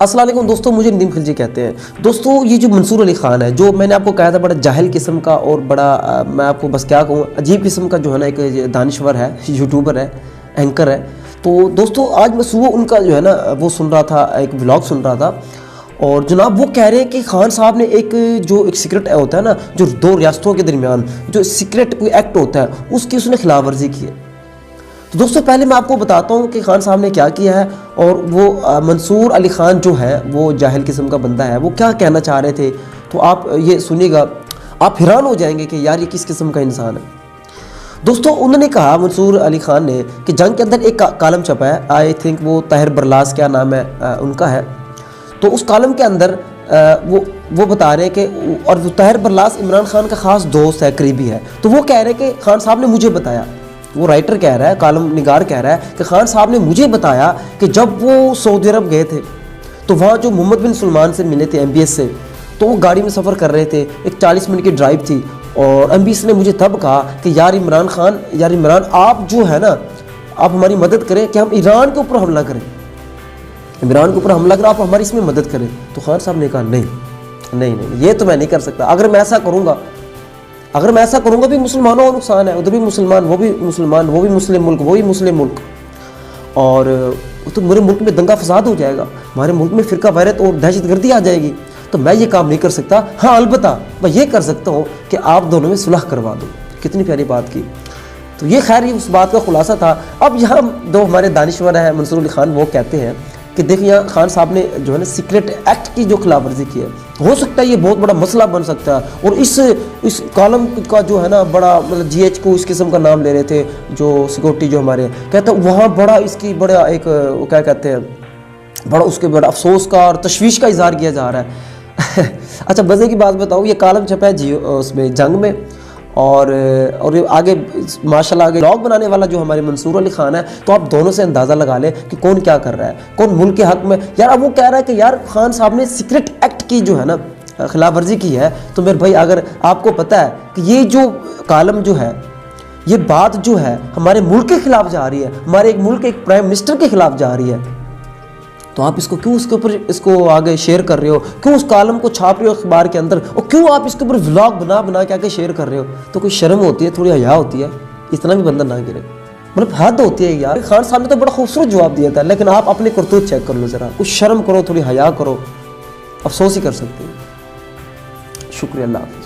अस्सलाम वालेकुम दोस्तों, मुझे नदीम खिलजी कहते हैं। दोस्तों ये जो मंसूर अली ख़ान है, जो मैंने आपको कहा था बड़ा जाहिल किस्म का और बड़ा मैं आपको बस क्या कहूँ, अजीब किस्म का जो है ना एक दानिश्वर है, यूट्यूबर है, एंकर है। तो दोस्तों आज मैं सुबह उनका जो है ना वो सुन रहा था, एक व्लॉग सुन रहा था और जनाब वो कह रहे हैं कि खान साहब ने एक सीक्रेट होता है ना, जो दो रियासतों के दरमियान जो सीक्रेट कोई एक्ट होता है उसकी उसने खिलाफ वर्जी की है। तो दोस्तों पहले मैं आपको बताता हूँ कि खान साहब ने क्या किया है और वो मंसूर अली ख़ान जो है वो जाहिल किस्म का बंदा है, वो क्या कहना चाह रहे थे। तो आप ये सुनिएगा, आप हैरान हो जाएंगे कि यार ये किस किस्म का इंसान है। दोस्तों उन्होंने कहा, मंसूर अली ख़ान ने, कि जंग के अंदर एक कालम छपा है, आई थिंक वो ताहिर बरलास क्या नाम है उनका है। तो उस कालम के अंदर वो बता रहे हैं कि, और वो ताहिर बरलास इमरान खान का ख़ास दोस्त है, करीबी है। तो वो कह रहे हैं कि खान साहब ने मुझे बताया, वो राइटर कह रहा है, कालम निगार कह रहा है कि खान साहब ने मुझे बताया कि जब वो सऊदी अरब गए थे तो वहाँ जो मोहम्मद बिन सलमान से मिले थे MBS से, तो वो गाड़ी में सफ़र कर रहे थे, एक 40 मिनट की ड्राइव थी और MBS ने मुझे तब कहा कि यार इमरान खान, यार इमरान आप जो है ना, आप हमारी मदद करें कि हम ईरान के ऊपर हमला करें, इमरान के ऊपर हमला करें, आप हमारी इसमें मदद करें। तो खान साहब ने कहा नहीं नहीं नहीं, ये तो मैं नहीं कर सकता। अगर मैं ऐसा करूँगा भी मुसलमानों का नुकसान है, उधर भी मुसलमान, वो भी मुसलमान, वो भी मुस्लिम मुल्क, वो भी मुस्लिम मुल्क, और तो मेरे मुल्क में दंगा फसाद हो जाएगा, हमारे मुल्क में फ़िरका वारत और दहशतगर्दी आ जाएगी। तो मैं ये काम नहीं कर सकता। हाँ अलबत्ता मैं ये कर सकता हूँ कि आप दोनों में सुलह करवा दो। कितनी प्यारी बात की। तो ये खैर ये उस बात का खुलासा था। अब यहाँ दो हमारे दानिश्वर हैं मंसूर अली ख़ान, वो कहते हैं कि देखिए यहाँ खान साहब ने जो है ना सीक्रेट एक्ट की जो खिलाफवर्जी की है, हो सकता है ये बहुत बड़ा मसला बन सकता है। और इस कॉलम का जो है ना बड़ा मतलब GH को इस किस्म का नाम ले रहे थे, जो सिक्योरिटी जो हमारे कहते हैं वहाँ बड़ा इसकी बड़ा एक क्या कहते हैं, बड़ा उसके बड़ा अफसोस का और तशवीश का इजहार किया जा रहा है। अच्छा मज़े की बात बताऊँ, ये कॉलम छपा है उसमें जंग में, और आगे माशाल्लाह आगे ब्लॉग बनाने वाला जो हमारे मंसूर अली ख़ान है। तो आप दोनों से अंदाज़ा लगा लें कि कौन क्या कर रहा है, कौन मुल्क के हक़ में। यार अब वो कह रहा है कि यार खान साहब ने सीक्रेट एक्ट की जो है ना खिलाफ वर्जी की है। तो मेरे भाई अगर आपको पता है कि ये जो कालम जो है, ये बात जो है हमारे मुल्क के ख़िलाफ़ जा रही है, हमारे एक मुल्क के एक प्राइम मिनिस्टर के ख़िलाफ़ जा रही है, तो आप इसको क्यों उसके ऊपर इसको आगे शेयर कर रहे हो, क्यों उस कॉलम को छाप रहे हो अखबार के अंदर, और क्यों आप इसके ऊपर व्लॉग बना के आके शेयर कर रहे हो। तो कोई शर्म होती है, थोड़ी हया होती है, इतना भी बंदा ना गिरे, मतलब हद होती है यार। खान साहब ने तो बड़ा खूबसूरत जवाब दिया था, लेकिन आप अपने करतूत चेक कर लो ज़रा, कुछ शर्म करो, थोड़ी हया करो, अफसोस ही कर सकते हैं। शुक्रिया, अल्लाह हाफ़िज़।